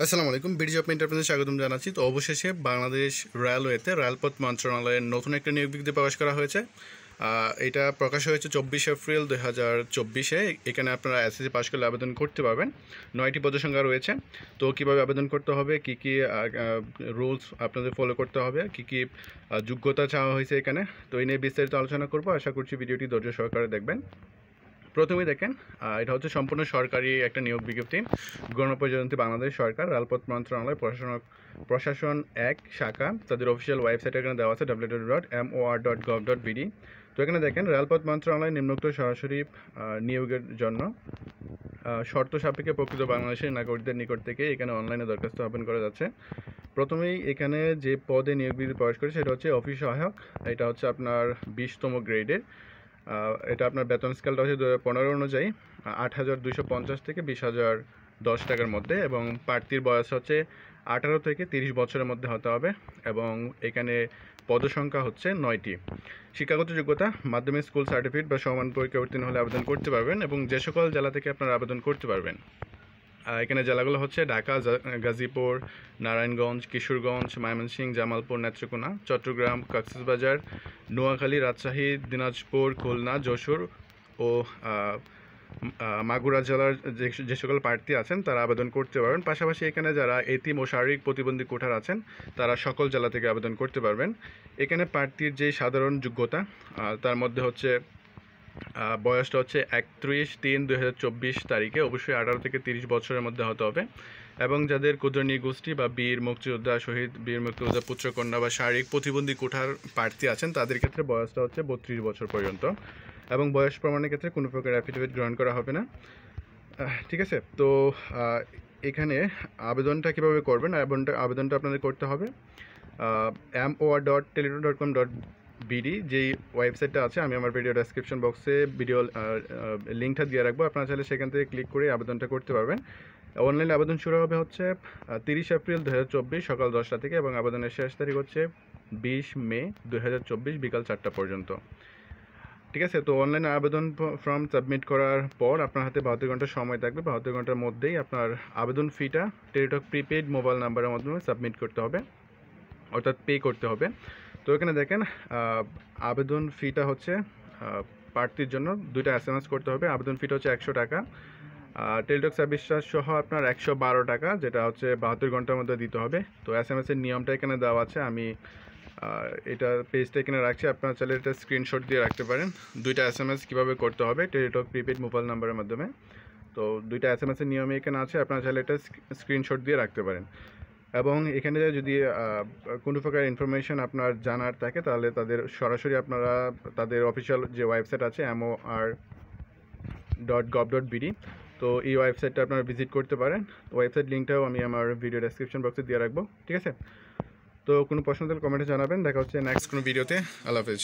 আসসালামু আলাইকুম। BD job এন্টারপ্রাইজে স্বাগতম জানাচ্ছি। তো অবশেষে বাংলাদেশ রেলওয়েতে রেলপথ মন্ত্রণালয়ের নতুন একটা নিয়োগ বিজ্ঞপ্তি প্রকাশ করা হয়েছে। এটা প্রকাশ হয়েছে 24 এপ্রিল 2024-এ। এখানে আপনারা এসএসসি পাস করলে আবেদন করতে পারবেন। 9টি পদসংখ্যা রয়েছে। তো কীভাবে আবেদন করতে হবে, কী কী রুলস আপনাদের ফলো করতে হবে, কী কী যোগ্যতা চাওয়া হয়েছে এখানে, তো এই নিয়ে বিস্তারিত আলোচনা করব। আশা করছি ভিডিওটি ধৈর্য সহকারে দেখবেন। প্রথমেই দেখেন, এটা হচ্ছে সম্পূর্ণ সরকারি একটা নিয়োগ বিজ্ঞপ্তি। গণপ্রজাতন্ত্রী বাংলাদেশ সরকার রেলপথ মন্ত্রণালয় প্রশাসন 1 শাখা, তাদের অফিসিয়াল ওয়েবসাইট এখানে দেওয়া আছে www.mor.gov.bd। তো এখানে দেখেন, রেলপথ মন্ত্রণালয় নিম্নোক্ত সরাসরি নিয়োগের জন্য শর্ত সাপেক্ষে প্রকৃত বাংলাদেশের নাগরিকদের নিকট থেকে এখানে অনলাইনে দরখাস্ত আহ্বান করা যাচ্ছে। প্রথমেই এখানে যে পদে নিয়োগ বিজ্ঞপ্তি প্রকাশ করে সেটা হচ্ছে অফিস সহায়ক। এটা হচ্ছে আপনার 20তম গ্রেডের। এটা আপনার বেতন স্কেলটা হচ্ছে 2015 অনুযায়ী 8,250 থেকে 20,010 টাকার মধ্যে, এবং প্রার্থীর বয়স হচ্ছে 18 থেকে 30 বছরের মধ্যে হতে হবে, এবং এখানে পদসংখ্যা হচ্ছে 9টি। শিক্ষাগত যোগ্যতা মাধ্যমিক স্কুল সার্টিফিকেট বা সমান পরীক্ষা উত্তীর্ণ হলে আবেদন করতে পারবেন, এবং যে সকল জেলা থেকে আপনারা আবেদন করতে পারবেন। এখানে জেলাগুলো হচ্ছে ঢাকা, গাজীপুর, নারায়ণগঞ্জ, কিশোরগঞ্জ, ময়মনসিংহ, জামালপুর, নেত্রকোনা, চট্টগ্রাম, কক্সবাজার, নোয়াখালী, রাজশাহী, দিনাজপুর, খুলনা, যশোর ও মাগুরা জেলার যে সকল প্রার্থী আছেন তারা আবেদন করতে পারবেন। পাশাপাশি এখানে যারা এতিম ও শারীরিক প্রতিবন্ধী কোঠার আছেন তারা সকল জেলা থেকে আবেদন করতে পারবেন। এখানে প্রার্থীর যে সাধারণ যোগ্যতা তার মধ্যে হচ্ছে বয়সটা হচ্ছে 31/3/2024 তারিখে, অবশ্যই 18 থেকে 30 বছরের মধ্যে হতে হবে, এবং যাদের ক্ষুদ্র নৃগোষ্ঠী বা বীর মুক্তিযোদ্ধা, শহীদ বীর মুক্তিযোদ্ধা পুত্রকন্যা বা শারীরিক প্রতিবন্ধী কোঠার প্রার্থী আছেন তাদের ক্ষেত্রে বয়সটা হচ্ছে 32 বছর পর্যন্ত, এবং বয়স প্রমাণের ক্ষেত্রে কোনো প্রকার অ্যাফিডেভিট গ্রহণ করা হবে না। ঠিক আছে। তো এখানে আবেদনটা কীভাবে করবেন, আবেদনটা আপনাদের করতে হবে mor.teleton.com.bd যেই ওয়েবসাইটটা আছে, আমি আমার ভিডিও ডেসক্রিপশন বক্সে ভিডিও লিঙ্কটা দিয়ে রাখবো। আপনারা চাইলে সেখান থেকে ক্লিক করে আবেদনটা করতে পারবেন। অনলাইনে আবেদন শুরু হবে হচ্ছে 30 এপ্রিল 2024 সকাল 10টা থেকে, এবং আবেদনের শেষ তারিখ হচ্ছে 20 মে 2024 বিকাল 4টা পর্যন্ত। ঠিক আছে। তো অনলাইনে আবেদন ফর্ম সাবমিট করার পর আপনার হাতে 72 ঘন্টা সময় থাকবে। 72 ঘন্টার মধ্যেই আপনার আবেদন ফিটা টেলিটক প্রিপেড মোবাইল নাম্বারের মাধ্যমে সাবমিট করতে হবে, অর্থাৎ পে করতে হবে। তো এখানে দেখেন, আবেদন ফিটা হচ্ছে প্রার্থীর জন্য 2টা SMS করতে হবে। আবেদন ফিটা হচ্ছে 100 টাকা। টেলিটক সার্ভিস চার্জ সহ আপনার 112 টাকা, যেটা হচ্ছে 72 ঘন্টার মধ্যে দিতে হবে। তো SMS-এর নিয়মটা এখানে দেওয়া আছে, আমি এটা পেজটা এখানে রাখছি, আপনারা চাইলে এটা স্ক্রিনশট দিয়ে রাখতে পারেন। 2টা SMS কীভাবে করতে হবে টেলিটক প্রিপেড মোবাইল নাম্বারের মাধ্যমে। তো 2টা SMS-এর নিয়মে এখানে আছে, আপনারা চাইলে এটা স্ক্রিনশট দিয়ে রাখতে পারেন। এবং এখানে যদি কোনো প্রকার ইনফরমেশন আপনার জানার থাকে তাহলে সরাসরি আপনারা তাদের অফিসিয়াল যে ওয়েবসাইট আছে mor.gov.bd, তো এই ওয়েবসাইটটা আপনারা ভিজিট করতে পারেন। ওয়েবসাইট লিঙ্কটাও আমি আমার ভিডিও ডেসক্রিপশন বক্সে দিয়ে রাখবো। ঠিক আছে। তো কোনো প্রশ্ন থাকলে কমেন্টে জানাবেন। দেখা হচ্ছে নেক্সট কোনো ভিডিওতে। আল্লাহ হাফেজ।